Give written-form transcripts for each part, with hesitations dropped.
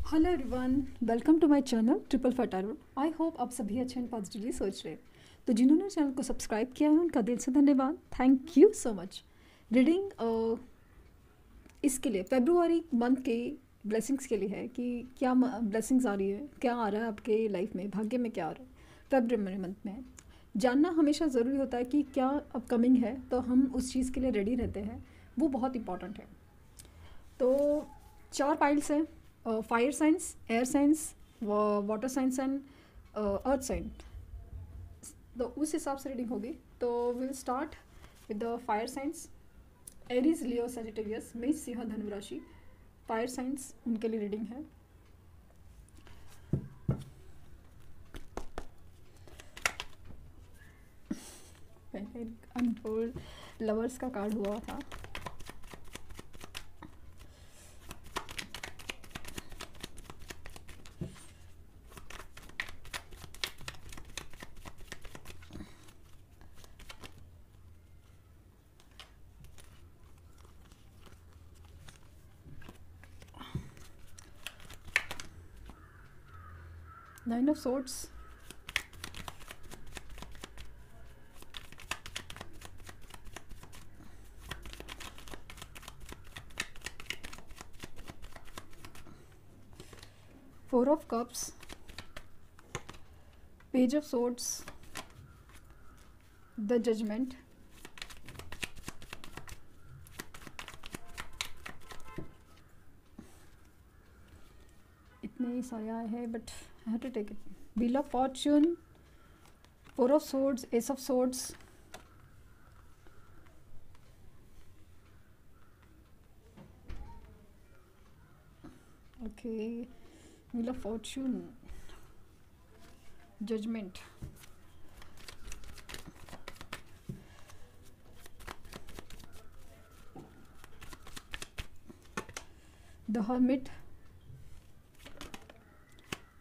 Hello everyone, welcome to my channel triple फटारो। I hope आप सभी अच्छे एंड पॉजिटिवली सोच रहे हैं। तो जिन्होंने चैनल को सब्सक्राइब किया है उनका दिल से धन्यवाद। Thank you so much. Reading इसके लिए फेब्रुआरी मंथ के ब्लेसिंग्स के लिए है कि क्या ब्लेसिंग्स आ रही है, क्या आ रहा है आपके लाइफ में, भाग्य में क्या आ रहा है फेब्रुआरी मंथ में। जानना हमेशा ज़रूरी होता है कि क्या अपकमिंग है, तो हम उस चीज़ के लिए रेडी रहते हैं। वो बहुत इंपॉर्टेंट है। तो 4 पाइल्स हैं, fire signs, air signs, water signs and earth sign. तो उस हिसाब से रीडिंग होगी। तो will start with the fire signs. Aries, Leo, Sagittarius, मेष, सिंह, धनु राशि। फायर साइंस उनके लिए रीडिंग है। पहले अनफोल्ड लवर्स का कार्ड हुआ था। Nine of Swords, Four of Cups, Page of Swords, The Judgment, इतने सारे आए हैं but I have to take it. Wheel of Fortune, Four of Swords, Ace of Swords, okay, Wheel of Fortune, Judgment, The Hermit,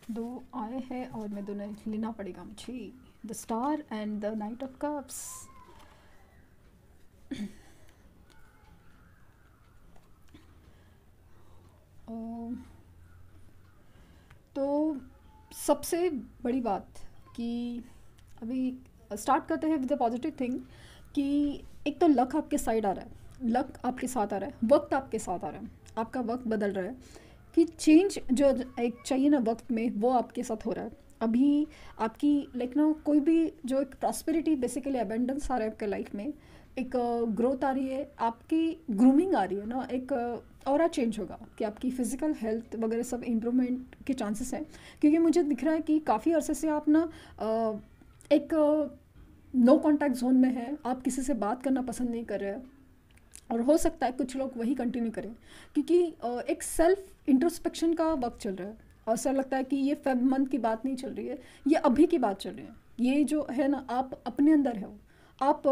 दो आए हैं और मैं दोनों लेना पड़ेगा मुझे। The star and the night of cups. तो सबसे बड़ी बात कि अभी स्टार्ट करते हैं विद द पॉजिटिव थिंग कि एक तो लक आपके साइड आ रहा है, लक आपके साथ आ रहा है, वक्त आपके साथ आ रहा है, आपका वक्त बदल रहा है कि चेंज जो एक चाहिए ना वक्त में, वो आपके साथ हो रहा है। अभी आपकी लाइक ना कोई भी जो एक प्रॉस्पेरिटी, बेसिकली अबेंडेंस आ रहा है आपके लाइफ में, एक ग्रोथ आ रही है, आपकी ग्रूमिंग आ रही है ना, एक ऑरा चेंज होगा कि आपकी फिजिकल हेल्थ वगैरह सब इम्प्रूवमेंट के चांसेस हैं। क्योंकि मुझे दिख रहा है कि काफ़ी अरसे से आप ना एक नो कांटेक्ट जोन में है, आप किसी से बात करना पसंद नहीं कर रहे हैं। और हो सकता है कुछ लोग वही कंटिन्यू करें क्योंकि एक सेल्फ इंट्रोस्पेक्शन का वक्त चल रहा है। और ऐसा लगता है कि ये फेब मंथ की बात नहीं चल रही है, ये अभी की बात चल रही है। ये जो है ना, आप अपने अंदर हो, आप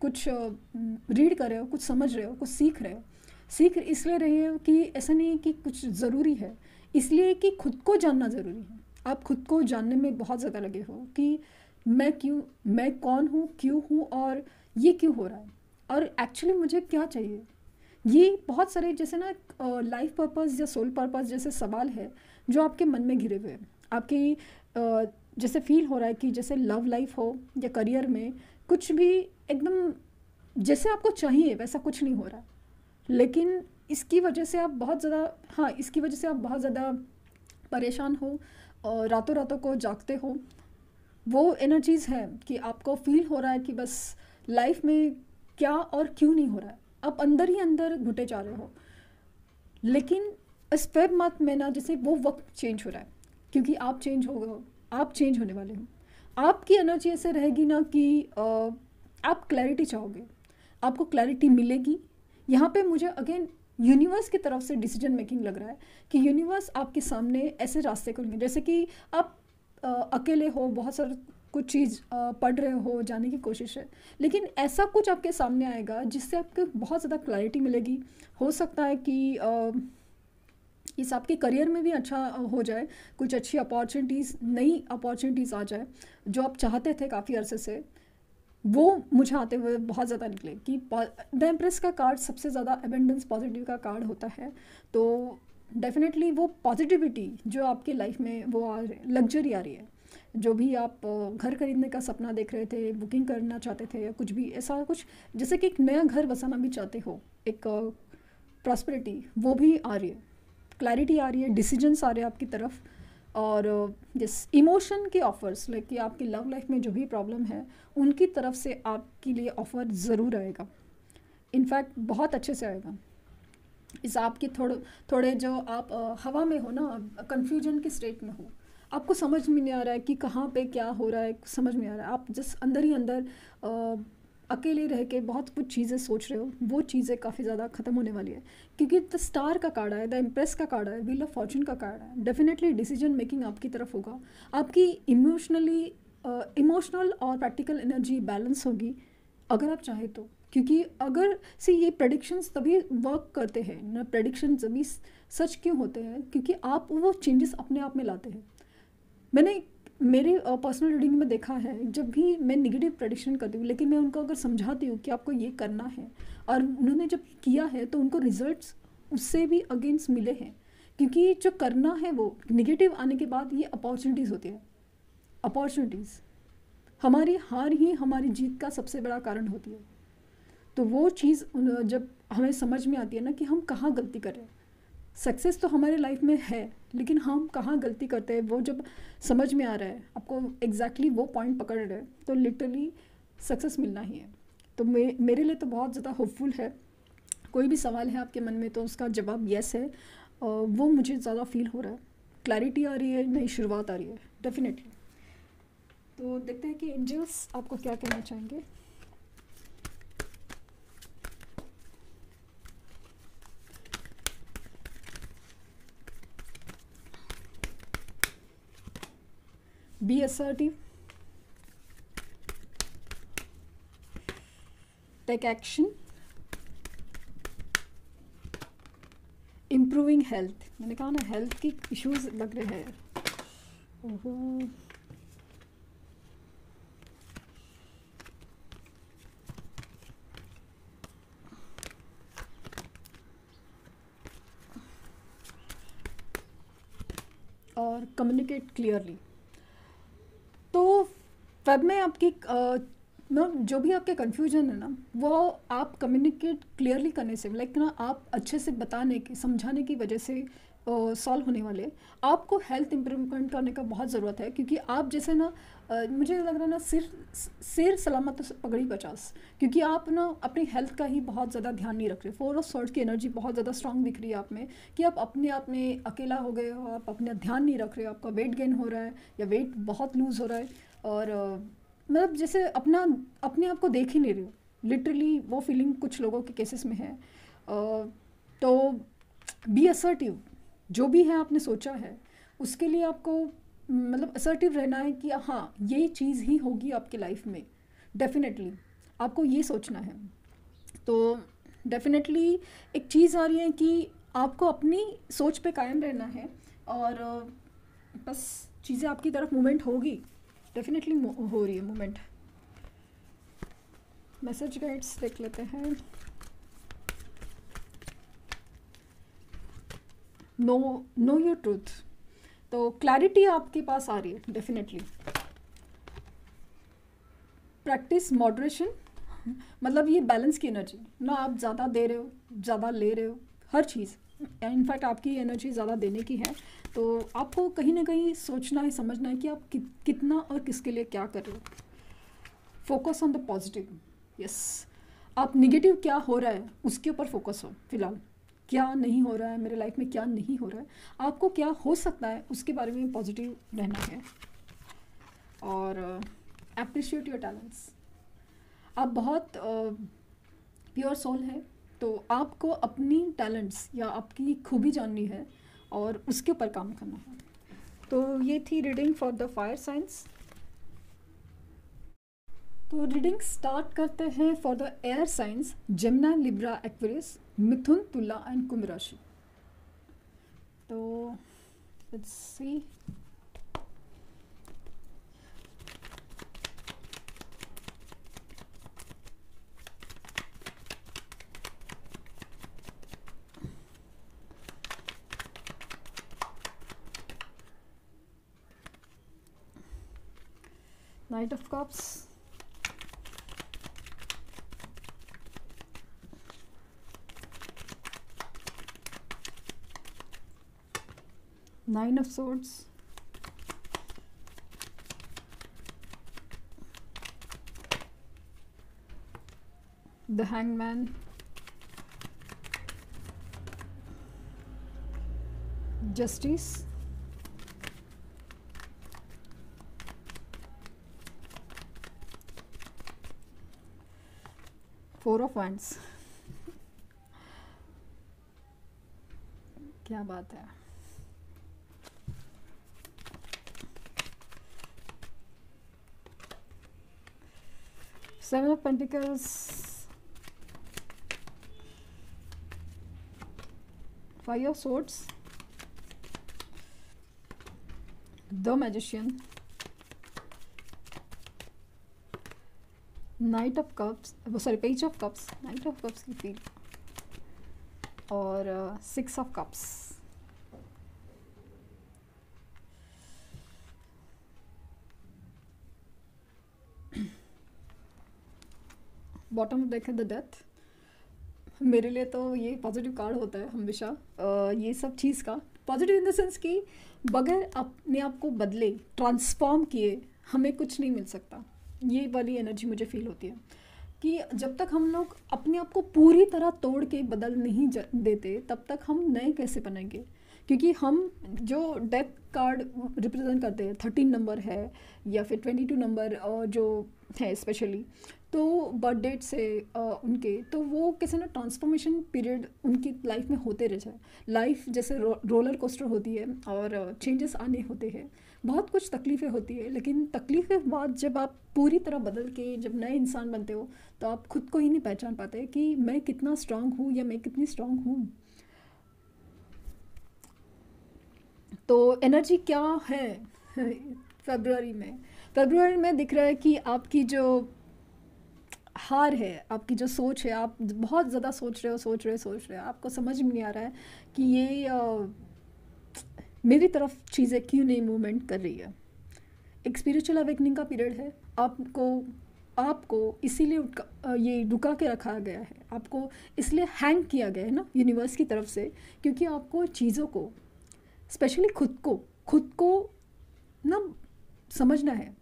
कुछ रीड कर रहे हो, कुछ समझ रहे हो, कुछ सीख रहे हो। सीख इसलिए रहे हो कि ऐसा नहीं है कि कुछ ज़रूरी है, इसलिए कि खुद को जानना ज़रूरी है। आप खुद को जानने में बहुत ज़्यादा लगे हो कि मैं कौन हूँ, क्यों हूँ और ये क्यों हो रहा है और एक्चुअली मुझे क्या चाहिए। ये बहुत सारे जैसे ना लाइफ पर्पस या सोल पर्पस जैसे सवाल है जो आपके मन में घिरे हुए हैं। आपकी जैसे फील हो रहा है कि जैसे लव लाइफ हो या करियर में कुछ भी एकदम जैसे आपको चाहिए वैसा कुछ नहीं हो रहा। लेकिन इसकी वजह से आप बहुत ज़्यादा, हाँ, इसकी वजह से आप बहुत ज़्यादा परेशान हो और रातों रातों को जागते हो। वो एनर्जीज़ है कि आपको फील हो रहा है कि बस लाइफ में क्या और क्यों नहीं हो रहा है, आप अंदर ही अंदर घुटे जा रहे हो। लेकिन इस फेब मंथ में ना जैसे वो वक्त चेंज हो रहा है क्योंकि आप चेंज हो गए हो, आप चेंज होने वाले हो। आपकी एनर्जी ऐसे रहेगी ना कि आप क्लैरिटी चाहोगे, आपको क्लैरिटी मिलेगी। यहाँ पे मुझे अगेन यूनिवर्स की तरफ से डिसीजन मेकिंग लग रहा है कि यूनिवर्स आपके सामने ऐसे रास्ते करेंगे जैसे कि आप अकेले हो, बहुत सारे कुछ चीज़ पढ़ रहे हो, जाने की कोशिश है, लेकिन ऐसा कुछ आपके सामने आएगा जिससे आपको बहुत ज़्यादा क्लैरिटी मिलेगी। हो सकता है कि इस आपके करियर में भी अच्छा हो जाए, कुछ अच्छी अपॉर्चुनिटीज़, नई अपॉर्चुनिटीज़ आ जाए जो आप चाहते थे काफ़ी अरसे से, वो मुझे आते हुए बहुत ज़्यादा निकले कि द एम्प्रेस का कार्ड सबसे ज़्यादा एबेंडेंस पॉजिटिव का कार्ड होता है। तो डेफिनेटली वो पॉजिटिविटी जो आपके लाइफ में वो आ रही है, लग्जरी आ रही है। जो भी आप घर खरीदने का सपना देख रहे थे, बुकिंग करना चाहते थे या कुछ भी ऐसा कुछ, जैसे कि एक नया घर बसाना भी चाहते हो, एक प्रॉस्पेरिटी वो भी आ रही है, क्लैरिटी आ रही है, डिसीजंस आ रहे हैं आपकी तरफ। और जिस इमोशन के ऑफर्स, लाइक कि आपकी लव लाइफ में जो भी प्रॉब्लम है उनकी तरफ से आपके लिए ऑफ़र ज़रूर आएगा। इनफैक्ट बहुत अच्छे से आएगा। इस आपके थोड़े जो आप हवा में हो ना, कंफ्यूजन के स्टेट में हो, आपको समझ में नहीं आ रहा है कि कहाँ पे क्या हो रहा है, समझ में आ रहा है, आप जस्ट अंदर ही अंदर अकेले रह के बहुत कुछ चीज़ें सोच रहे हो, वो चीज़ें काफ़ी ज़्यादा ख़त्म होने वाली है। क्योंकि द स्टार का कार्ड है, द इम्प्रेस का कार्ड है, व्हील ऑफ फॉर्चून का कार्ड है। डेफिनेटली डिसीजन मेकिंग आपकी तरफ होगा, आपकी इमोशनल और प्रैक्टिकल एनर्जी बैलेंस होगी अगर आप चाहें तो। क्योंकि अगर से ये प्रेडिक्शंस तभी वर्क करते हैं ना, प्रेडिक्शन तभी सच क्यों होते हैं, क्योंकि आप वो चेंजेस अपने आप में लाते हैं। मैंने मेरे पर्सनल रीडिंग में देखा है, जब भी मैं निगेटिव प्रेडिक्शन करती हूँ लेकिन मैं उनको अगर समझाती हूँ कि आपको ये करना है और उन्होंने जब किया है तो उनको रिजल्ट्स उससे भी अगेंस्ट मिले हैं। क्योंकि जो करना है वो निगेटिव आने के बाद ये अपॉर्चुनिटीज़ होती है। अपॉर्चुनिटीज़ हमारी हार ही हमारी जीत का सबसे बड़ा कारण होती है। तो वो चीज़ जब हमें समझ में आती है ना कि हम कहाँ गलती कर रहे हैं, सक्सेस तो हमारे लाइफ में है लेकिन हम कहाँ गलती करते हैं, वो जब समझ में आ रहा है, आपको एग्जैक्टली वो पॉइंट पकड़ रहे हैं, तो लिटरली सक्सेस मिलना ही है। तो मेरे लिए तो बहुत ज़्यादा होपफुल है। कोई भी सवाल है आपके मन में तो उसका जवाब येस है, वो मुझे ज़्यादा फील हो रहा है, क्लैरिटी आ रही है, नई शुरुआत आ रही है डेफिनेटली। तो देखते हैं कि एंजल्स आपको क्या कहना चाहेंगे। Be assertive, take action, improving health। मैंने कहा ना हेल्थ की इश्यूज लग रहे हैं। और कम्युनिकेट क्लियरली। तो वेब में आपकी ना जो भी आपके कन्फ्यूजन है ना, वो आप कम्युनिकेट क्लियरली करने से, लाइक ना आप अच्छे से बताने की समझाने की वजह से सॉल्व होने वाले। आपको हेल्थ इम्प्रूवमेंट करने का बहुत ज़रूरत है। क्योंकि आप जैसे ना मुझे लग रहा है ना, सिर सलामत पगड़ी 50। क्योंकि आप ना अपनी हेल्थ का ही बहुत ज़्यादा ध्यान नहीं रख रहे। 4 ऑफ सॉर्ड्स की एनर्जी बहुत ज़्यादा स्ट्रांग दिख रही है आप में, कि आप अपने आप में अकेला हो गए हो, आप अपना ध्यान नहीं रख रहे हो, आपका वेट गेन हो रहा है या वेट बहुत लूज़ हो रहा है, और मतलब जैसे अपने आप को देख ही नहीं रहे हो। लिटरली वो फीलिंग कुछ लोगों के केसेस में है। तो बी असर्टिव, जो भी है आपने सोचा है उसके लिए आपको मतलब असर्टिव रहना है कि हाँ ये चीज़ ही होगी आपके लाइफ में। डेफिनेटली आपको ये सोचना है। तो डेफिनेटली एक चीज़ आ रही है कि आपको अपनी सोच पे कायम रहना है, और बस चीज़ें आपकी तरफ मूवमेंट होगी। डेफिनेटली हो रही है मूवमेंट। मैसेज गाइड्स देख लेते हैं। नो योर ट्रूथ, तो क्लैरिटी आपके पास आ रही है डेफिनेटली। प्रैक्टिस मॉडरेशन, मतलब ये बैलेंस की एनर्जी ना, आप ज़्यादा दे रहे हो ज़्यादा ले रहे हो, हर चीज़ इनफैक्ट आपकी एनर्जी ज़्यादा देने की है। तो आपको कहीं ना कहीं सोचना है, समझना है कि आप कितना और किसके लिए क्या कर रहे हो। Focus on the positive. Yes, आप निगेटिव क्या हो रहा है उसके ऊपर फोकस हो। फिलहाल क्या नहीं हो रहा है मेरे लाइफ में, क्या नहीं हो रहा है, आपको क्या हो सकता है उसके बारे में पॉजिटिव रहना है। और अप्रिशिएट योर टैलेंट्स। आप बहुत प्योर सोल है, तो आपको अपनी टैलेंट्स या आपकी खूबी जाननी है और उसके ऊपर काम करना है। तो ये थी reading for the fire science. तो रीडिंग स्टार्ट करते हैं for the air science, Gemini, Libra, Aquarius, Mithun, Tula and Kumbh राशि। तो let's see. Knight of Cups, Nine of Swords, the Hangman, Justice, Four of Wands. क्या बात है। Seven of Pentacles, Five of Swords, the Magician, Knight of Cups, sorry Page of Cups, Knight of Cups की feel, और Six of Cups। Bottom देखें the death. मेरे लिए तो ये पॉजिटिव कार्ड होता है हमेशा, ये सब चीज़ का पॉजिटिव इन द सेंस कि बगैर अपने आप को बदले, ट्रांसफॉर्म किए, हमें कुछ नहीं मिल सकता। ये वाली एनर्जी मुझे फील होती है कि जब तक हम लोग अपने आप को पूरी तरह तोड़ के बदल नहीं देते, तब तक हम नए कैसे बनेंगे। क्योंकि हम जो डेथ कार्ड रिप्रेजेंट करते हैं, 13 नंबर है या फिर 22 नंबर जो है स्पेशली, तो बर्थ डेट से उनके, तो वो कैसे ना ट्रांसफॉर्मेशन पीरियड उनकी लाइफ में होते रह जाए। लाइफ जैसे रोलर कोस्टर होती है और चेंजेस आने होते हैं, बहुत कुछ तकलीफ़ें होती है, लेकिन तकलीफ़ें बाद जब आप पूरी तरह बदल के जब नए इंसान बनते हो, तो आप खुद को ही नहीं पहचान पाते कि मैं कितना स्ट्रांग हूँ या मैं कितनी स्ट्रांग हूँ। तो एनर्जी क्या है फरवरी में दिख रहा है कि आपकी जो हार है, आपकी जो सोच है, आप बहुत ज़्यादा सोच रहे हो, आपको समझ में नहीं आ रहा है कि ये मेरी तरफ चीज़ें क्यों नहीं मूवमेंट कर रही है। एक स्पिरिचुअल अवेकनिंग का पीरियड है। आपको इसीलिए ये रुका के रखा गया है, आपको इसलिए हैंग किया गया है ना यूनिवर्स की तरफ से, क्योंकि आपको चीज़ों को, स्पेशली खुद को ना समझना है,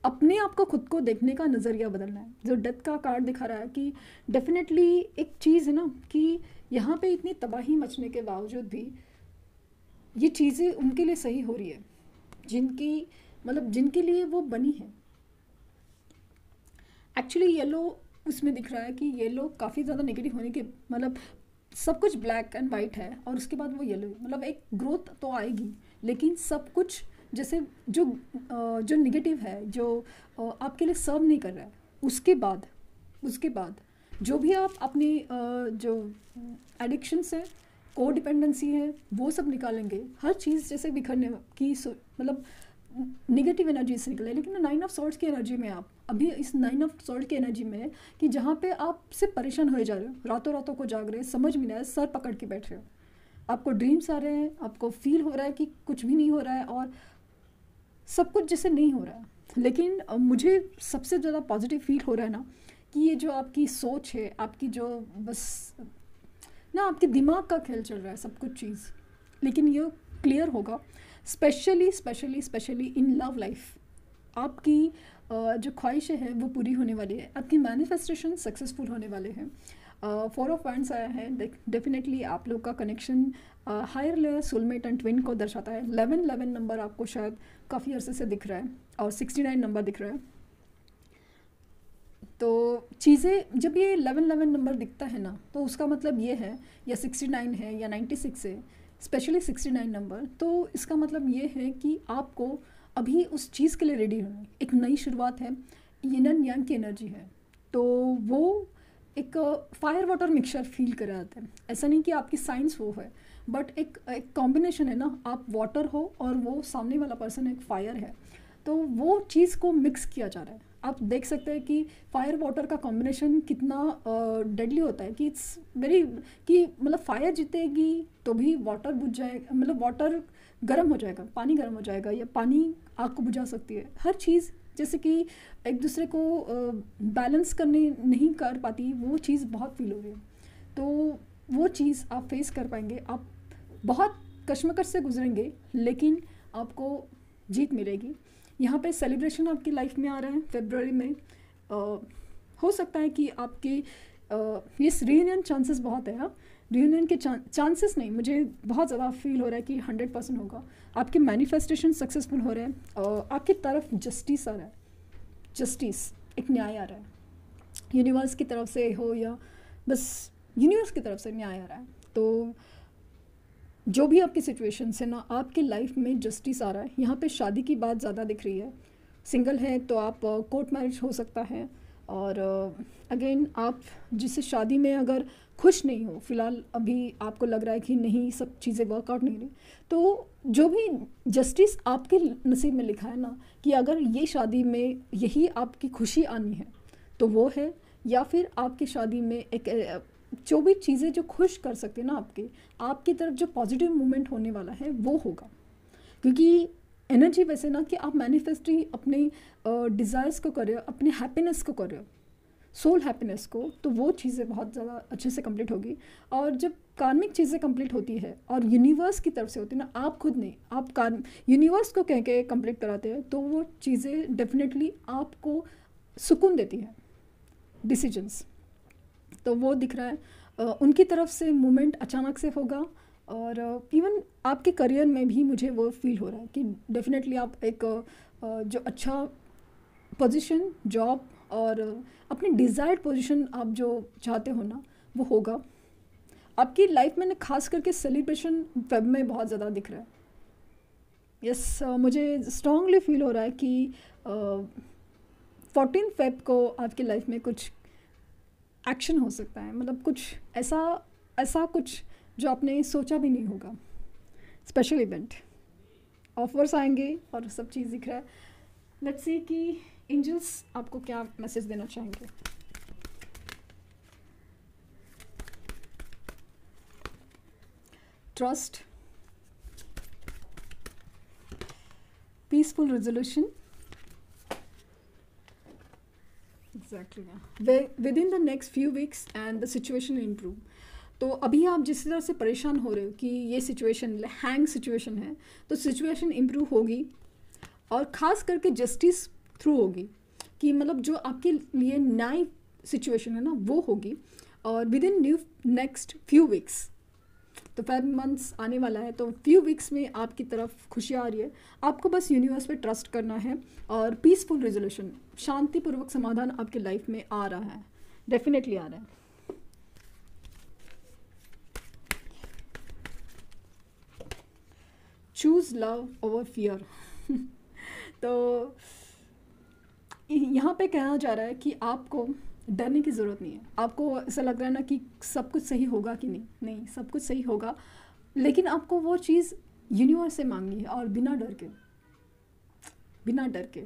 अपने आप को खुद को देखने का नज़रिया बदलना है। जो डेथ का कार्ड दिखा रहा है कि डेफिनेटली एक चीज़ है ना कि यहाँ पे इतनी तबाही मचने के बावजूद भी ये चीज़ें उनके लिए सही हो रही है, जिनके लिए वो बनी है। एक्चुअली येलो उसमें दिख रहा है कि येलो काफ़ी ज़्यादा नेगेटिव होने के, सब कुछ ब्लैक एंड वाइट है और उसके बाद वो येलो, एक ग्रोथ तो आएगी, लेकिन सब कुछ जैसे जो निगेटिव है, जो आपके लिए सर्व नहीं कर रहा है, उसके बाद जो भी आप अपनी जो एडिक्शंस है, को डिपेंडेंसी है, वो सब निकालेंगे। हर चीज़ जैसे बिखरने की निगेटिव एनर्जी से निकले। लेकिन नाइन ऑफ सॉर्ड्स की एनर्जी में आप अभी इस नाइन ऑफ सॉर्ड की एनर्जी में कि जहाँ पे आप सिर्फ परेशान हो जा रहे हो, रातों को जाग रहे हैं, समझ में नहीं आ रहा, सर पकड़ के बैठ रहे हो, आपको ड्रीम्स आ रहे हैं, आपको फील हो रहा है कि कुछ भी नहीं हो रहा है और सब कुछ जैसे नहीं हो रहा है। लेकिन मुझे सबसे ज़्यादा पॉजिटिव फील हो रहा है ना कि ये जो आपकी सोच है, आपकी जो बस ना आपके दिमाग का खेल चल रहा है सब कुछ चीज़, लेकिन ये क्लियर होगा। स्पेशली इन लव लाइफ आपकी जो ख्वाहिशें हैं वो पूरी होने वाली है, आपकी मैनिफेस्टेशन सक्सेसफुल होने वाले हैं। फोर ऑफ वांड्स आया है, डेफिनेटली आप लोग का connection higher layer soulmate and twin को दर्शाता है। 11 नंबर आपको शायद काफ़ी अरसे से दिख रहा है और 69 नंबर दिख रहा है। तो चीज़ें जब ये 11 नंबर दिखता है ना, तो उसका मतलब ये है, या 69 है या 96 है, स्पेशली 69 नंबर, तो इसका मतलब ये है कि आपको अभी उस चीज़ के लिए रेडी होना है। एक नई शुरुआत है, यिन एंड यांग की एनर्जी है, तो वो एक फायर वाटर मिक्सचर फील कराते हैं। ऐसा नहीं कि आपकी साइंस वो है, बट एक कॉम्बिनेशन है ना, आप वाटर हो और वो सामने वाला पर्सन एक फायर है, तो वो चीज़ को मिक्स किया जा रहा है। आप देख सकते हैं कि फायर वाटर का कॉम्बिनेशन कितना डेडली होता है, कि इट्स वेरी, कि फायर जीतेगी तो भी वाटर बुझ जाएगा, वाटर गर्म हो जाएगा, पानी गर्म हो जाएगा, या पानी आग को बुझा सकती है। हर चीज़ जैसे कि एक दूसरे को बैलेंस करने नहीं कर पाती, वो चीज़ बहुत फील हो रही है। तो वो चीज़ आप फेस कर पाएंगे, आप बहुत कश्मकश से गुजरेंगे, लेकिन आपको जीत मिलेगी। यहाँ पे सेलिब्रेशन आपकी लाइफ में आ रहा है फरवरी में। हो सकता है कि आपके ये रियूनियन चांसेस बहुत है। हाँ, रियूनियन के चांसेस नहीं, मुझे बहुत ज़्यादा फील हो रहा है कि 100% होगा। आपके मैनिफेस्टेशन सक्सेसफुल हो रहे हैं, आपकी तरफ जस्टिस आ रहा है, जस्टिस एक न्याय आ रहा है, यूनिवर्स की तरफ से हो या बस यूनिवर्स की तरफ से न्याय आ रहा है। तो जो भी आपकी सिचुएशन है ना, आपकी लाइफ में जस्टिस आ रहा है। यहाँ पे शादी की बात ज़्यादा दिख रही है। सिंगल है तो आप कोर्ट मैरिज हो सकता है, और अगेन आप जिस शादी में अगर खुश नहीं हो, फिलहाल अभी आपको लग रहा है कि नहीं, सब चीज़ें वर्कआउट नहीं रही, तो जो भी जस्टिस आपके नसीब में लिखा है ना, कि अगर ये शादी में यही आपकी खुशी आनी है तो वो है, या फिर आपकी शादी में एक जो भी चीज़ें जो खुश कर सकते हैं ना, आपकी तरफ जो पॉजिटिव मूवमेंट होने वाला है वो होगा। क्योंकि एनर्जी वैसे ना कि आप मैनिफेस्टिंग अपने डिज़ायर्स को कर रहे हो, अपने हैप्पीनेस को कर रहे हो, सोल हैप्पीनेस को, तो वो चीज़ें बहुत ज़्यादा अच्छे से कंप्लीट होगी। और जब कार्मिक चीज़ें कंप्लीट होती है और यूनिवर्स की तरफ से होती है ना, आप खुद नहीं, आप यूनिवर्स को कह के कंप्लीट कराते हैं, तो वो चीज़ें डेफिनेटली आपको सुकून देती है। डिसीजंस तो वो दिख रहा है, उनकी तरफ से मूवमेंट अचानक से होगा। और इवन आपके करियर में भी मुझे वो फील हो रहा है कि डेफिनेटली आप एक जो अच्छा पोजीशन, जॉब और अपनी डिज़ायर्ड पोजीशन आप जो चाहते हो ना, वो होगा आपकी लाइफ में ना। खास करके सेलिब्रेशन फेब में बहुत ज़्यादा दिख रहा है। यस, मुझे स्ट्रांगली फील हो रहा है कि 14 फेब को आपकी लाइफ में कुछ एक्शन हो सकता है, मतलब कुछ ऐसा कुछ जो आपने सोचा भी नहीं होगा, स्पेशल इवेंट, ऑफर्स आएंगे और सब चीज़ दिख रहा है। लेट्स सी कि एंजल्स आपको क्या मैसेज देना चाहेंगे। Trust, peaceful resolution, exactly, with in the next few weeks and the situation improve. तो अभी आप जिस तरह से परेशान हो रहे हो कि ये सिचुएशन हैंग सिचुएशन है, तो सिचुएशन इम्प्रूव होगी, और ख़ास करके जस्टिस थ्रू होगी, कि मतलब जो आपके लिए न्याय सिचुएशन है ना, वो होगी। और with in next few weeks, तो 5 मंथ्स आने वाला है, तो फ्यू वीक्स में आपकी तरफ खुशियाँ आ रही है। आपको बस यूनिवर्स पे ट्रस्ट करना है, और पीसफुल रेजोल्यूशन, शांतिपूर्वक समाधान आपके लाइफ में आ रहा है, डेफिनेटली आ रहा है। Choose love over fear. तो यहाँ पे कहना जा रहा है कि आपको डरने की ज़रूरत नहीं है। आपको ऐसा लग रहा है ना कि सब कुछ सही होगा कि नहीं, सब कुछ सही होगा, लेकिन आपको वो चीज़ यूनिवर्स से मांगनी है, और बिना डर के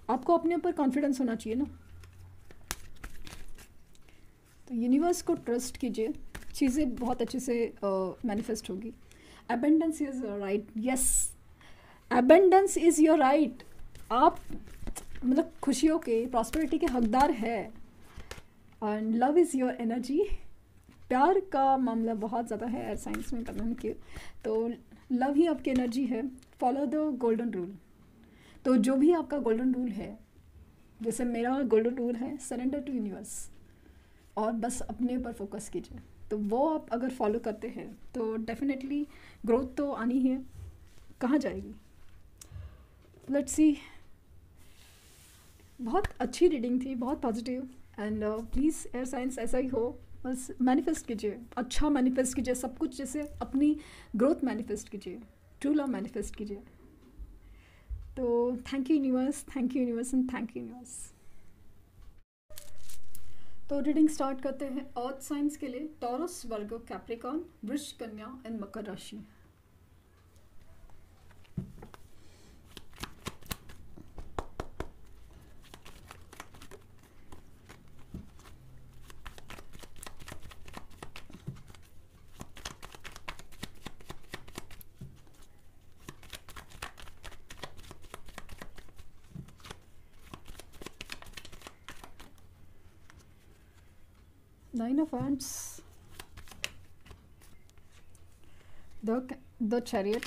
आपको अपने ऊपर कॉन्फिडेंस होना चाहिए ना। तो यूनिवर्स को ट्रस्ट कीजिए, चीज़ें बहुत अच्छे से मैनिफेस्ट होगी। Abundance is your right, yes, abundance is your right. आप मतलब खुशियों के, प्रॉस्पेरिटी के हकदार है। And love is your energy. प्यार का मामला बहुत ज़्यादा है एयर साइंस में, पता नहीं क्यों, तो लव ही आपकी एनर्जी है। Follow the golden rule. तो जो भी आपका गोल्डन रूल है, जैसे मेरा गोल्डन रूल है सरेंडर टू यूनिवर्स, और बस अपने ऊपर फोकस कीजिए, तो वो आप अगर फॉलो करते हैं तो डेफिनेटली ग्रोथ तो आनी है। कहाँ जाएगी, लेट्स सी। बहुत अच्छी रीडिंग थी, बहुत positive, and please air science ऐसा ही हो, बस मैनिफेस्ट कीजिए, अच्छा मैनिफेस्ट कीजिए, सब कुछ जैसे अपनी ग्रोथ मैनिफेस्ट कीजिए, ट्रू लव मैनिफेस्ट कीजिए। तो thank you universe, thank you universe and thank you universe. तो रीडिंग स्टार्ट करते हैं अर्थ साइंस के लिए, टॉरस, वर्गो, कैप्रिकॉर्न, वृष, कन्या एंड मकर राशि। Nine of hands, the chariot,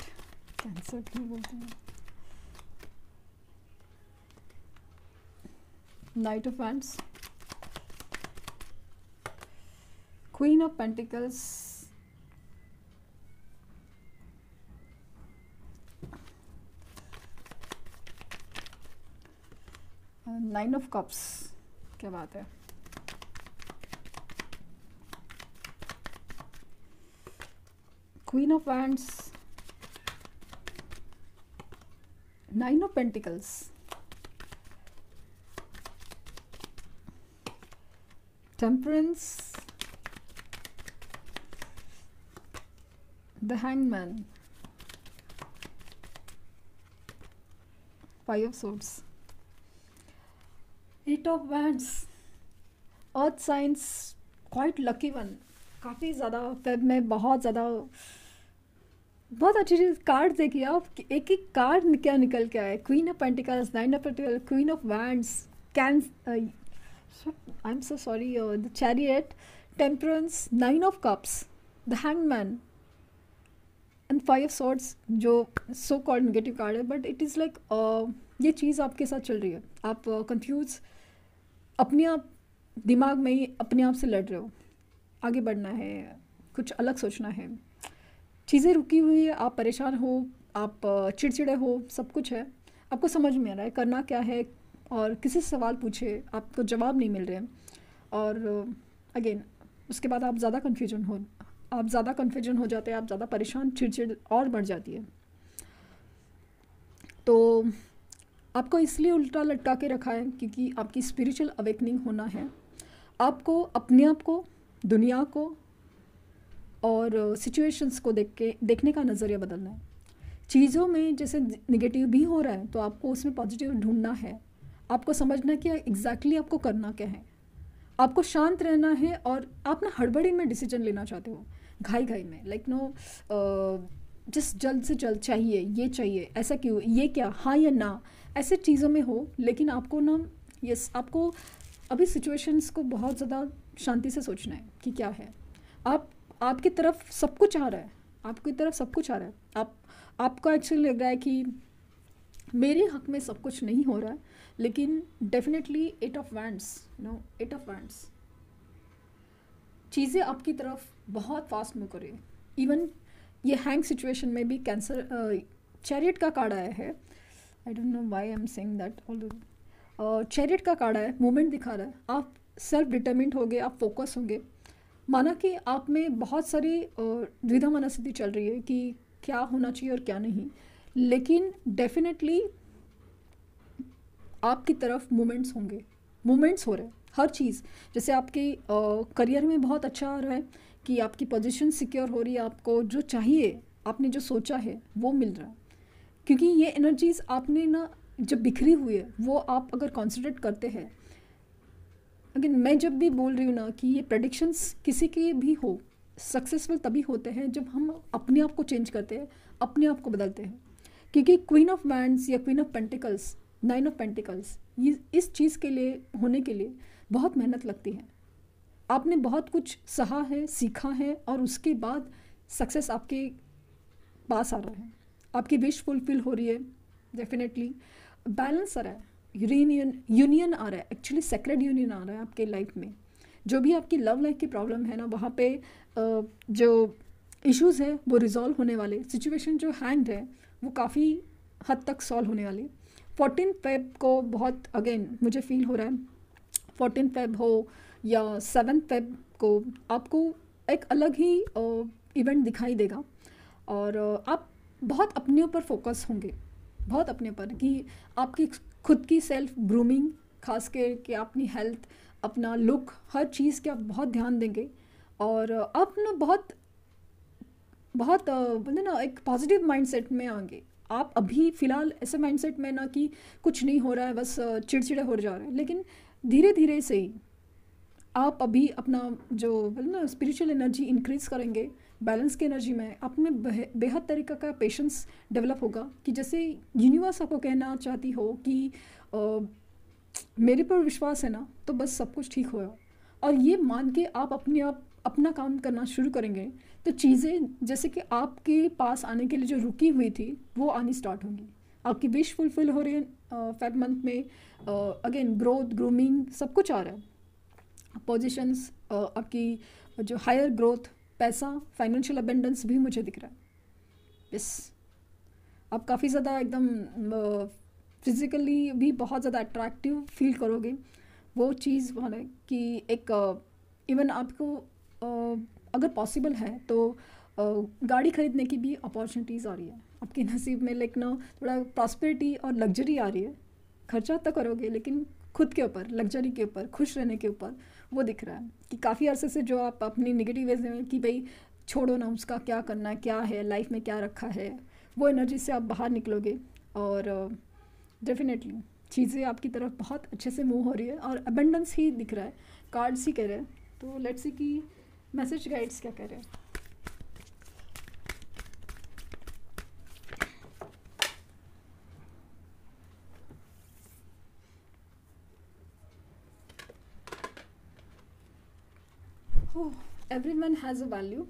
cancer क्यों बोलते हैं, knight of hands, queen of pentacles, nine of cups, क्या बात है, queen of hands, nine of pentacles, temperance, the hangman, five of swords, eight of wands, earth signs, quite lucky one, काफ़ी ज़्यादा Feb में बहुत अच्छी चीज़ कार्ड देखिए आप, एक एक कार्ड क्या निकल के आए, queen of pentacles, nine of pentacles, queen of wands, can, I am so sorry, the chariot, temperance, nine of cups, the hangman and five of swords, जो सो कॉल्ड नेगेटिव कार्ड है, but it is like ये चीज़ आपके साथ चल रही है, आप confuse अपने आप दिमाग में ही अपने आप से लड़ रहे हो, आगे बढ़ना है, कुछ अलग सोचना है, चीज़ें रुकी हुई है, आप परेशान हो, आप चिड़चिड़े हो, सब कुछ है, आपको समझ में आ रहा है करना क्या है, और किसी से सवाल पूछे आपको जवाब नहीं मिल रहे हैं, और अगेन उसके बाद आप ज़्यादा कन्फ्यूजन हो जाते हैं, आप ज़्यादा परेशान, चिड़चिड़ और बढ़ जाती है। तो आपको इसलिए उल्टा लटका के रखा है क्योंकि आपकी स्पिरिचुअल अवेकनिंग होना है, आपको अपने आप को, दुनिया को और सिचुएशंस को देखने का नज़रिया बदलना है। चीज़ों में जैसे नेगेटिव भी हो रहा है तो आपको उसमें पॉजिटिव ढूंढना है, आपको समझना कि एग्जैक्टली आपको करना क्या है, आपको शांत रहना है, और आप ना हड़बड़ी में डिसीजन लेना चाहते हो, घाई में, लाइक नो जिस जल्द से जल्द चाहिए, ये चाहिए, ऐसा क्यों, ये क्या, हाँ या ना, ऐसे चीज़ों में हो। लेकिन आपको ना आपको अभी सिचुएशंस को बहुत ज़्यादा शांति से सोचना है कि क्या है, आपकी तरफ सब कुछ आ रहा है, आपको एक्चुअली लग रहा है कि मेरे हक में सब कुछ नहीं हो रहा है, लेकिन डेफिनेटली एट ऑफ वैंड्स चीज़ें आपकी तरफ बहुत फास्ट मूव कर रही है। इवन ये हैंग सिचुएशन में भी कैंसर चैरियट का कार्ड आया है, I don't know why I am saying that, chariot का कार्ड है, मूवमेंट दिखा रहा है, आप सेल्फ डिटर्मिन्ड होंगे, आप फोकस होंगे, माना कि आप में बहुत सारी द्विधा मनस्थिति चल रही है कि क्या होना चाहिए और क्या नहीं, लेकिन डेफिनेटली आपकी तरफ मूवमेंट्स हो रहे हैं, हर चीज़, जैसे आपके करियर में बहुत अच्छा आ रहा है कि आपकी पोजीशन सिक्योर हो रही है, आपको जो चाहिए, आपने जो सोचा है वो मिल रहा है, क्योंकि ये एनर्जीज आपने ना जब बिखरी हुई है वो आप अगर कॉन्सेंट्रेट करते हैं, अगेन मैं जब भी बोल रही हूँ ना कि ये प्रेडिक्शंस किसी के भी हो, सक्सेसफुल तभी होते हैं जब हम अपने आप को चेंज करते हैं, अपने आप को बदलते हैं, क्योंकि क्वीन ऑफ वैंड्स या queen of pentacles, nine of pentacles, ये इस चीज़ के लिए होने के लिए बहुत मेहनत लगती है, आपने बहुत कुछ सहा है, सीखा है, और उसके बाद सक्सेस आपके पास आ रहा है, आपकी विश फुलफिल हो रही है, डेफिनेटली बैलेंस आ रहा है, यूनियन आ रहा है, एक्चुअली सेक्रेड यूनियन आ रहा है आपके लाइफ में, जो भी आपकी लव लाइफ की प्रॉब्लम है ना, वहाँ पे जो इश्यूज़ है वो रिजॉल्व होने वाले, सिचुएशन जो हैंग्ड है वो काफ़ी हद तक सॉल्व होने वाली। 14 फेब को बहुत अगेन मुझे फील हो रहा है, 14 फेब हो या 7 फेब को आपको एक अलग ही इवेंट दिखाई देगा, और आप बहुत अपने ऊपर फोकस होंगे, बहुत अपने ऊपर, कि आपकी खुद की सेल्फ ग्रूमिंग, खास करके अपनी हेल्थ, अपना लुक, हर चीज़ के आप बहुत ध्यान देंगे, और आप ना बहुत बोलते ना एक पॉजिटिव माइंडसेट में आएंगे। आप अभी फ़िलहाल ऐसे माइंडसेट में ना कि कुछ नहीं हो रहा है, बस चिड़चिड़े हो जा रहे हैं, लेकिन धीरे धीरे से ही आप अभी अपना जो बोलते ना स्पिरिचुअल एनर्जी इंक्रीज़ करेंगे, बैलेंस की एनर्जी में आप में बेहद तरीक़ा का पेशेंस डेवलप होगा, कि जैसे यूनिवर्स आपको कहना चाहती हो कि मेरे पर विश्वास है ना, तो बस सब कुछ ठीक होगा, और ये मान के आप अपना काम करना शुरू करेंगे तो चीज़ें जैसे कि आपके पास आने के लिए जो रुकी हुई थी वो आनी स्टार्ट होंगी। आपकी विश फुलफिल हो रही है फेब मंथ में। अगेन ग्रोथ, ग्रूमिंग सब कुछ आ रहा है। पोजीशंस, आपकी जो हायर ग्रोथ, पैसा, फाइनेंशियल अबेंडेंस भी मुझे दिख रहा है। यस, आप काफ़ी ज़्यादा एकदम फिज़िकली भी बहुत ज़्यादा अट्रैक्टिव फील करोगे। वो चीज़ वहाँ है कि एक इवन आपको अगर पॉसिबल है तो गाड़ी ख़रीदने की भी अपॉर्चुनिटीज़ आ रही है आपके नसीब में। लेकिन थोड़ा प्रॉस्पेरिटी और लग्जरी आ रही है। खर्चा तो करोगे लेकिन खुद के ऊपर, लग्जरी के ऊपर, खुश रहने के ऊपर वो दिख रहा है कि काफ़ी अरसे से जो आप अपनी नेगेटिव वेज में कि भाई छोड़ो ना, उसका क्या करना है, क्या है लाइफ में, क्या रखा है, वो एनर्जी से आप बाहर निकलोगे और डेफिनेटली चीज़ें आपकी तरफ बहुत अच्छे से मूव हो रही है और अबेंडेंस ही दिख रहा है, कार्ड्स ही कह रहे हैं। तो लेट्स सी कि मैसेज गाइड्स क्या कह रहे हैं। Oh, everyone has a value.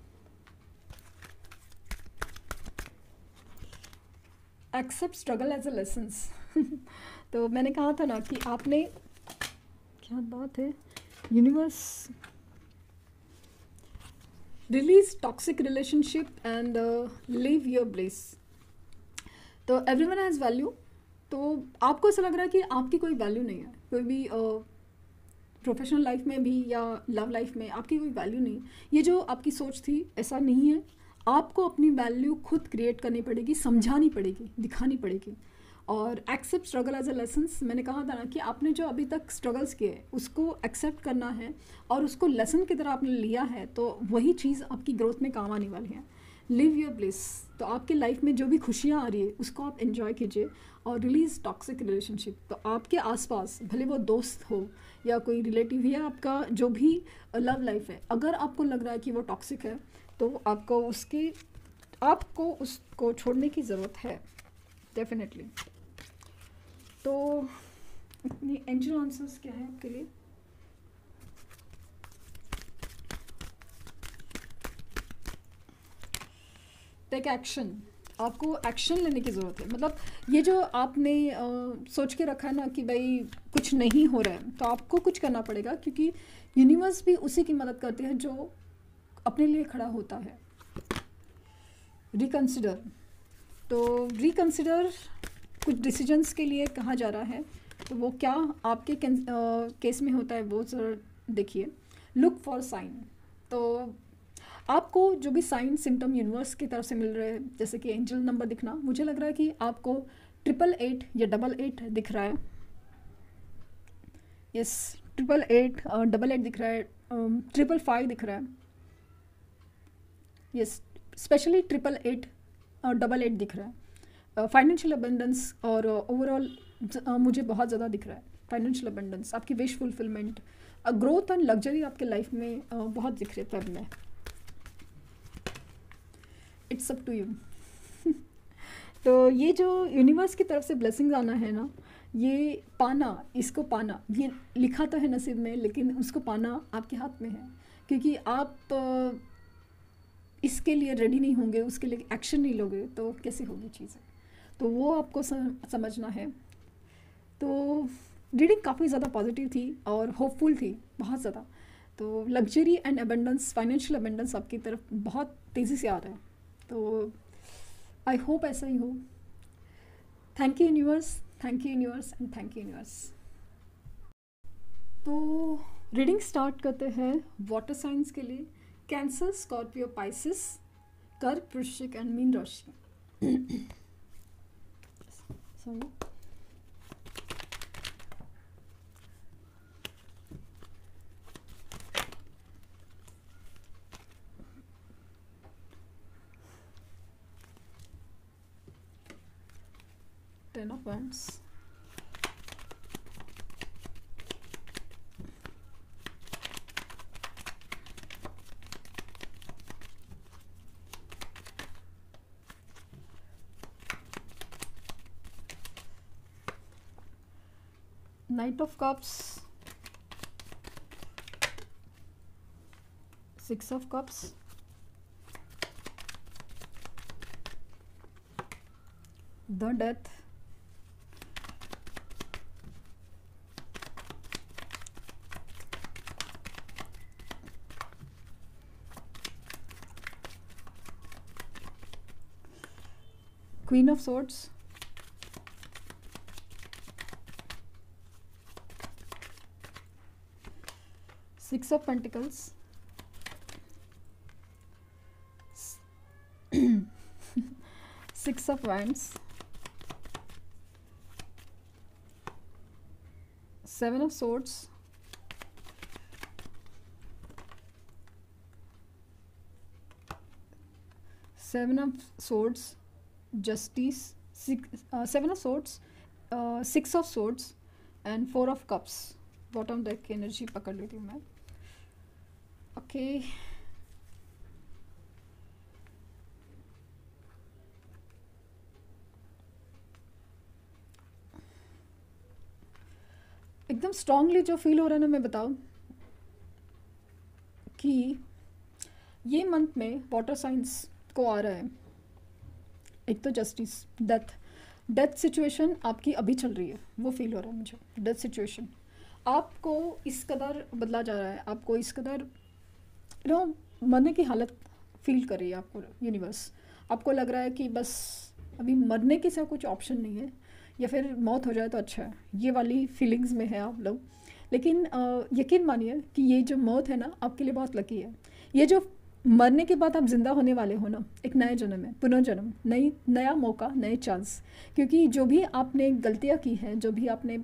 Accept struggle as a lessons. तो मैंने कहा था ना कि आपने, क्या बात है, universe release toxic relationship and live your bliss. तो एवरीवन हैज़ वैल्यू। तो आपको ऐसा लग रहा है कि आपकी कोई वैल्यू नहीं है, कोई भी प्रोफेशनल लाइफ में भी या लव लाइफ में आपकी कोई वैल्यू नहीं। ये जो आपकी सोच थी ऐसा नहीं है। आपको अपनी वैल्यू खुद क्रिएट करनी पड़ेगी, समझानी पड़ेगी, दिखानी पड़ेगी। और accept struggle as a lessons, मैंने कहा था ना कि आपने जो अभी तक स्ट्रगल्स किए उसको एक्सेप्ट करना है और उसको लेसन की तरह आपने लिया है, तो वही चीज़ आपकी ग्रोथ में काम आने वाली है। Live your bliss. तो आपकी लाइफ में जो भी खुशियाँ आ रही है उसको आप एंजॉय कीजिए और रिलीज टॉक्सिक रिलेशनशिप। तो आपके आसपास भले वो दोस्त हो या कोई रिलेटिव या आपका जो भी लव लाइफ है, अगर आपको लग रहा है कि वो टॉक्सिक है तो आपको उसको छोड़ने की ज़रूरत है डेफिनेटली। तो अपनी एंजल आंसर्स क्या है आपके लिए? Take action. आपको एक्शन लेने की ज़रूरत है। मतलब ये जो आपने सोच के रखा है ना कि भाई कुछ नहीं हो रहा है, तो आपको कुछ करना पड़ेगा, क्योंकि यूनिवर्स भी उसी की मदद करती है जो अपने लिए खड़ा होता है। रिकंसिडर। तो रिकंसिडर कुछ डिसीजंस के लिए कहा जा रहा है, तो वो क्या आपके केस में होता है वो ज़रा देखिए। Look for sign. तो आपको जो भी साइन सिम्टम यूनिवर्स की तरफ से मिल रहे हैं, जैसे कि एंजल नंबर दिखना, मुझे लग रहा है कि आपको 888 या 88 दिख रहा है। यस, 888, 88 दिख रहा है, 555 दिख रहा है। यस, स्पेशली 888 और 88 दिख रहा है। फाइनेंशियल अबेंडेंस और ओवरऑल मुझे बहुत ज़्यादा दिख रहा है। फाइनेंशियल अबेंडेंस, आपकी wish fulfilment, growth and luxury आपके लाइफ में बहुत दिख रहे तब में। It's up to you. तो ये जो यूनिवर्स की तरफ से ब्लेसिंग्स आना है ना, ये पाना, इसको पाना, ये लिखा तो है नसीब में, लेकिन उसको पाना आपके हाथ में है। क्योंकि आप इसके लिए रेडी नहीं होंगे, उसके लिए एक्शन नहीं लोगे तो कैसे होगी चीज़ें, तो वो आपको समझना है। तो रीडिंग काफ़ी ज़्यादा पॉजिटिव थी और होपफुल थी, बहुत ज़्यादा। तो luxury and abundance, financial abundance आपकी तरफ बहुत तेज़ी से आ रहा है। तो आई होप ऐसा ही हो। Thank you universe, thank you universe and thank you universe. तो रीडिंग स्टार्ट करते हैं वाटर साइंस के लिए। कैंसर, स्कॉर्पियो, पाइसिस, कर्क, वृश्चिक एंड मीन राशि। Sorry, Ten of Wands, Knight of Cups, six of cups, the death, queen of swords, six of pentacles, six of wands, seven of swords, seven of swords, justice, seven of swords, six of swords and four of cups. Bottom deck की energy पकड़ लेती हूँ मैं. Okay एकदम strongly जो feel हो रहा है ना, मैं बताऊँ कि ये मंथ में वाटर साइंस को आ रहा है. एक तो जस्टिस, डेथ सिचुएशन आपकी अभी चल रही है, वो फील हो रहा है मुझे. डेथ सिचुएशन आपको इस कदर बदला जा रहा है, आपको इस कदर मरने की हालत फील कर रही है आपको यूनिवर्स. आपको लग रहा है कि बस अभी मरने की सिवा कुछ ऑप्शन नहीं है, या फिर मौत हो जाए तो अच्छा है. ये वाली फीलिंग्स में है आप लोग. लेकिन यकीन मानिए कि ये जो मौत है ना, आपके लिए बहुत लकी है. ये जो मरने के बाद आप जिंदा होने वाले हो ना, एक नए जन्म है, पुनर्जन्म, नया मौका, नए चांस. क्योंकि जो भी आपने गलतियाँ की हैं, जो भी आपने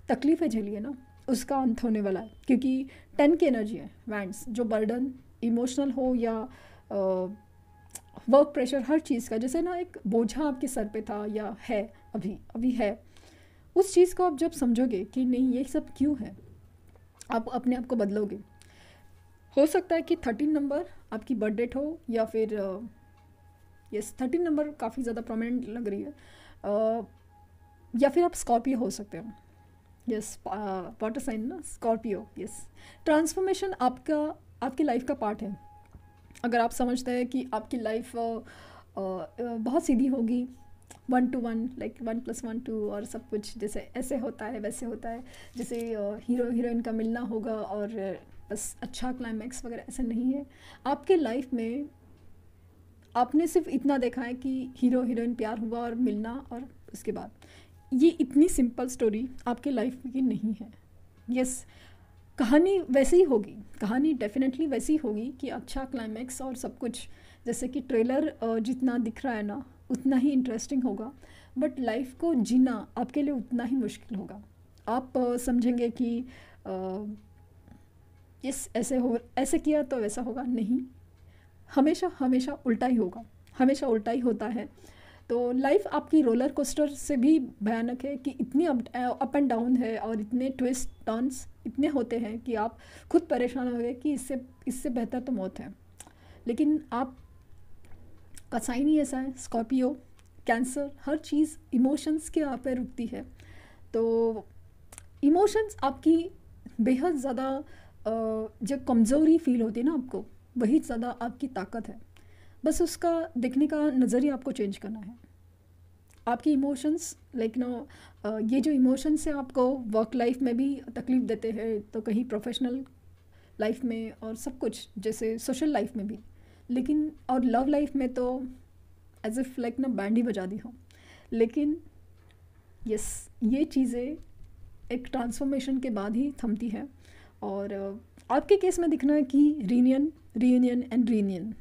तकलीफ़ें झेली है ना, उसका अंत होने वाला है. क्योंकि 10 की एनर्जी है, वैंड्स, जो बर्डन इमोशनल हो या वर्क प्रेशर, हर चीज़ का जैसे ना एक बोझा आपके सर पे था या है, अभी है, उस चीज़ को आप जब समझोगे कि नहीं ये सब क्यों है, आप अपने आप को बदलोगे. हो सकता है कि 13 नंबर आपकी बर्थ डेट हो, या फिर यस 13 नंबर काफ़ी ज़्यादा प्रोमिनेंट लग रही है. या फिर आप स्कॉर्पियो हो सकते हो. यस वाटर साइन ना, स्कॉर्पियो. यस ट्रांसफॉर्मेशन आपकी लाइफ का पार्ट है. अगर आप समझते हैं कि आपकी लाइफ बहुत सीधी होगी, 1 to 1, लाइक 1+1 2, और सब कुछ जैसे ऐसे होता है वैसे होता है, जैसे हीरो हीरोइन का मिलना होगा और बस अच्छा क्लाइमैक्स वगैरह, ऐसा नहीं है. आपके लाइफ में आपने सिर्फ इतना देखा है कि हीरो हीरोइन प्यार हुआ और मिलना, और उसके बाद ये इतनी सिंपल स्टोरी आपके लाइफ की नहीं है. यस कहानी वैसी ही होगी, कहानी डेफिनेटली वैसी होगी कि अच्छा क्लाइमैक्स और सब कुछ, जैसे कि ट्रेलर जितना दिख रहा है ना, उतना ही इंटरेस्टिंग होगा. बट लाइफ को जीना आपके लिए उतना ही मुश्किल होगा. आप समझेंगे कि यस ऐसे किया तो वैसा होगा. नहीं, हमेशा हमेशा उल्टा ही होगा, हमेशा उल्टा ही होता है. तो लाइफ आपकी रोलर कोस्टर से भी भयानक है कि इतनी अप एंड डाउन है, और इतने ट्विस्ट टर्न्स इतने होते हैं कि आप खुद परेशान हो गए कि इससे बेहतर तो मौत है. लेकिन आप का साइन ही ऐसा है, स्कॉर्पियो, कैंसर, हर चीज़ इमोशंस के आप पे रुकती है. तो इमोशंस आपकी बेहद ज़्यादा जो कमज़ोरी फील होती है ना आपको, वही ज़्यादा आपकी ताकत है. बस उसका देखने का नज़रिया आपको चेंज करना है. आपकी इमोशंस लाइक ये जो इमोशंस हैं आपको वर्क लाइफ में भी तकलीफ़ देते हैं, तो कहीं प्रोफेशनल लाइफ में और सब कुछ, जैसे सोशल लाइफ में भी. लेकिन और लव लाइफ में तो एज इफ लाइक बैंड ही बजा दी हो. लेकिन यस ये चीज़ें एक ट्रांसफॉर्मेशन के बाद ही थमती है. और आपके केस में दिखना है कि रीयूनियन एंड रीयूनियन,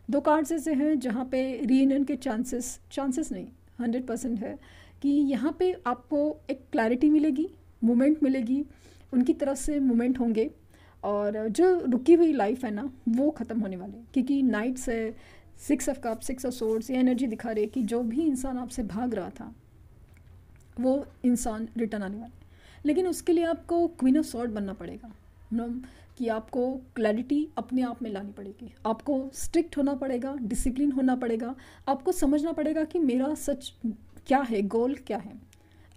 2 कार्ड्स ऐसे हैं जहाँ पे रीयूनियन के चांसेस नहीं 100% है कि यहाँ पे आपको एक क्लैरिटी मिलेगी, मूवमेंट मिलेगी, उनकी तरफ से मूवमेंट होंगे, और जो रुकी हुई लाइफ है ना वो ख़त्म होने वाली है. क्योंकि नाइट से 6 ऑफ कप, 6 ऑफ सोर्ड्स, ये एनर्जी दिखा रही है कि जो भी इंसान आपसे भाग रहा था वो इंसान रिटर्न आने वाला है. लेकिन उसके लिए आपको क्वीन ऑफ सॉर्ड बनना पड़ेगा. कि आपको क्लैरिटी अपने आप में लानी पड़ेगी, आपको स्ट्रिक्ट होना पड़ेगा, डिसिप्लिन होना पड़ेगा, आपको समझना पड़ेगा कि मेरा सच क्या है, गोल क्या है.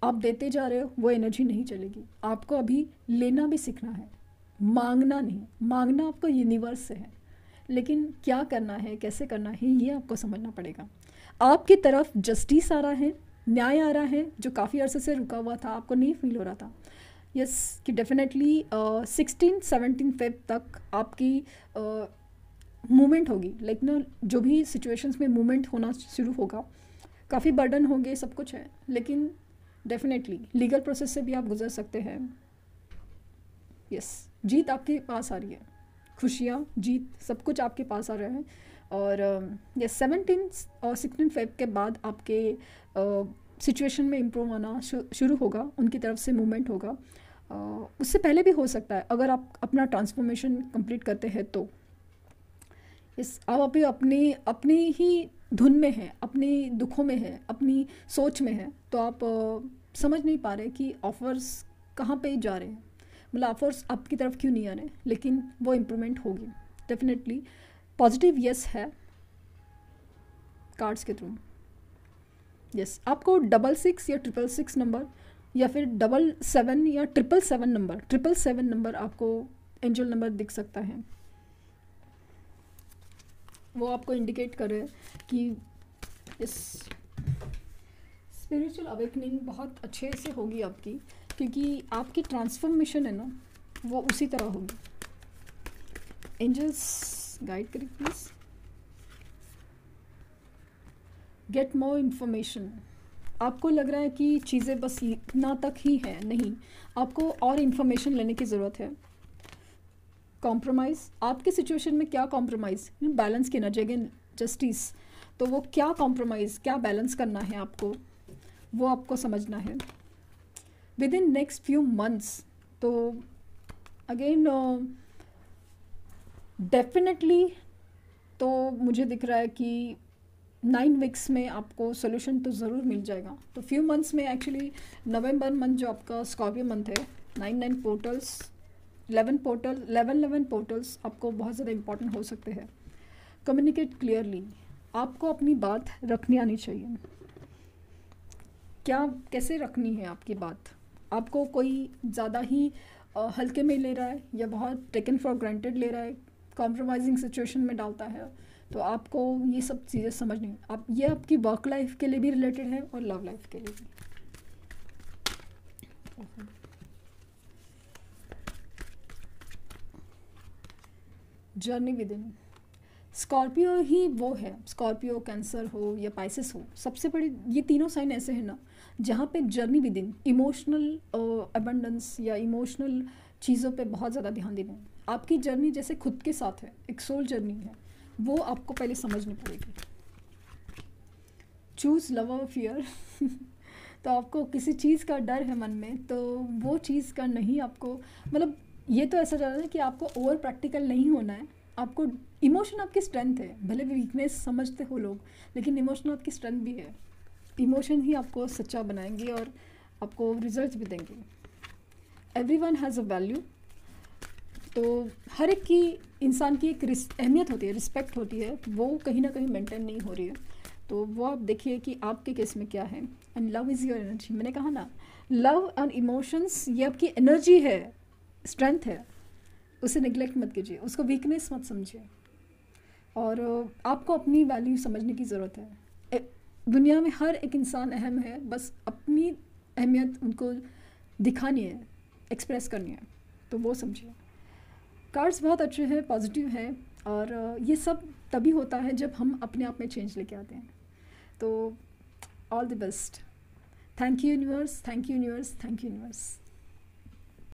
आप देते जा रहे हो वो एनर्जी नहीं चलेगी, आपको अभी लेना भी सीखना है. मांगना नहीं, मांगना आपको यूनिवर्स से है, लेकिन क्या करना है, कैसे करना है, ये आपको समझना पड़ेगा। आपकी तरफ जस्टिस आ रहा है, न्याय आ रहा है, जो काफ़ी अरसे से रुका हुआ था, आपको नहीं फील हो रहा था। यस कि डेफिनेटली 16-17 फेब तक आपकी मूवमेंट होगी, लाइक ना जो भी सिचुएशंस में मूवमेंट होना शुरू होगा। काफ़ी बर्डन होंगे, सब कुछ है, लेकिन डेफिनेटली लीगल प्रोसेस से भी आप गुजर सकते हैं। यस, जीत आपके पास आ रही है, खुशियाँ, जीत, सब कुछ आपके पास आ रहा है। और ये 17 और 16 फेब के बाद आपके सिचुएशन में इम्प्रूव आना शुरू होगा, उनकी तरफ से मूवमेंट होगा। उससे पहले भी हो सकता है अगर आप अपना ट्रांसफॉर्मेशन कंप्लीट करते हैं तो। इस आप अभी अपनी अपनी ही धुन में हैं, अपनी दुखों में हैं, अपनी सोच में हैं, तो आप समझ नहीं पा रहे कि ऑफ़र्स कहाँ पे जा रहे हैं, मतलब ऑफ़र्स आपकी तरफ क्यों नहीं आ रहे, लेकिन वो इम्प्रूवमेंट होगी डेफिनेटली। पॉजिटिव यस है कार्ड्स के थ्रू। यस, आपको 66 या 666 नंबर, या फिर 77 या 777 नंबर, 777 नंबर आपको एंजल नंबर दिख सकता है। वो आपको इंडिकेट कर रहे हैं कि इस स्पिरिचुअल अवेकनिंग बहुत अच्छे से होगी आपकी, क्योंकि आपकी ट्रांसफॉर्मेशन है ना, वो उसी तरह होगी। एंजल्स गाइड करिए प्लीज़। Get more information. आपको लग रहा है कि चीज़ें बस इतना तक ही है, नहीं, आपको और इन्फॉर्मेशन लेने की ज़रूरत है। कॉम्प्रोमाइज़, आपके सिचुएशन में क्या कॉम्प्रोमाइज़, बैलेंस की एनर्जी, अगेन जस्टिस, तो वो क्या कॉम्प्रोमाइज़, क्या बैलेंस करना है आपको, वो आपको समझना है with in next few months. तो अगेन डेफिनेटली तो मुझे दिख रहा है कि 9 वीक्स में आपको सोल्यूशन तो ज़रूर मिल जाएगा। तो फ्यू मंथ्स में एक्चुअली नवंबर मंथ जो आपका स्कॉर्पियो मंथ है, 9 पोर्टल्स, 11 पोर्टल्स आपको बहुत ज़्यादा इंपॉर्टेंट हो सकते हैं। कम्युनिकेट क्लियरली, आपको अपनी बात रखनी आनी चाहिए। क्या कैसे रखनी है आपकी बात, आपको कोई ज़्यादा ही हल्के में ले रहा है या बहुत टेकन फॉर ग्रांटेड ले रहा है, कॉम्प्रोमाइजिंग सिचुएशन में डालता है, तो आपको ये सब चीज़ें समझनी है। आप ये आपकी वर्क लाइफ के लिए भी रिलेटेड है और लव लाइफ के लिए भी। जर्नी विद इन, स्कॉर्पियो ही वो है, स्कॉर्पियो, कैंसर हो या पाइसेस हो, सबसे बड़ी ये तीनों साइन ऐसे हैं ना जहाँ पे journey with in, emotional abundance या इमोशनल चीज़ों पे बहुत ज़्यादा ध्यान देना है। आपकी जर्नी जैसे खुद के साथ है, एक सोल जर्नी है, वो आपको पहले समझनी पड़ेगी। चूज़ लव और फियर तो आपको किसी चीज़ का डर है मन में, तो वो चीज़ का नहीं, आपको मतलब ये तो ऐसा जाना है कि आपको ओवर प्रैक्टिकल नहीं होना है। आपको इमोशन आपकी स्ट्रेंथ है, भले भी वीकनेस समझते हो लोग, लेकिन इमोशन आपकी स्ट्रेंथ भी है। इमोशन ही आपको सच्चा बनाएंगे और आपको रिजल्ट भी देंगे। एवरीवन हैज़ अ वैल्यू, तो हर एक की, इंसान की एक अहमियत होती है, रिस्पेक्ट होती है, वो कहीं ना कहीं मेंटेन नहीं हो रही है। तो वो आप देखिए कि आपके केस में क्या है। And love is your energy, मैंने कहा ना, लव एंड इमोशंस ये आपकी एनर्जी है, स्ट्रेंथ है, उसे निगलेक्ट मत कीजिए, उसको वीकनेस मत समझिए। और आपको अपनी वैल्यू समझने की ज़रूरत है। दुनिया में हर एक इंसान अहम है, बस अपनी अहमियत उनको दिखानी है, एक्सप्रेस करनी है, तो वो समझिए। कार्ड्स बहुत अच्छे हैं, पॉजिटिव हैं, और ये सब तभी होता है जब हम अपने आप में चेंज लेके आते हैं। तो all the best. Thank you universe, thank you universe, thank you universe.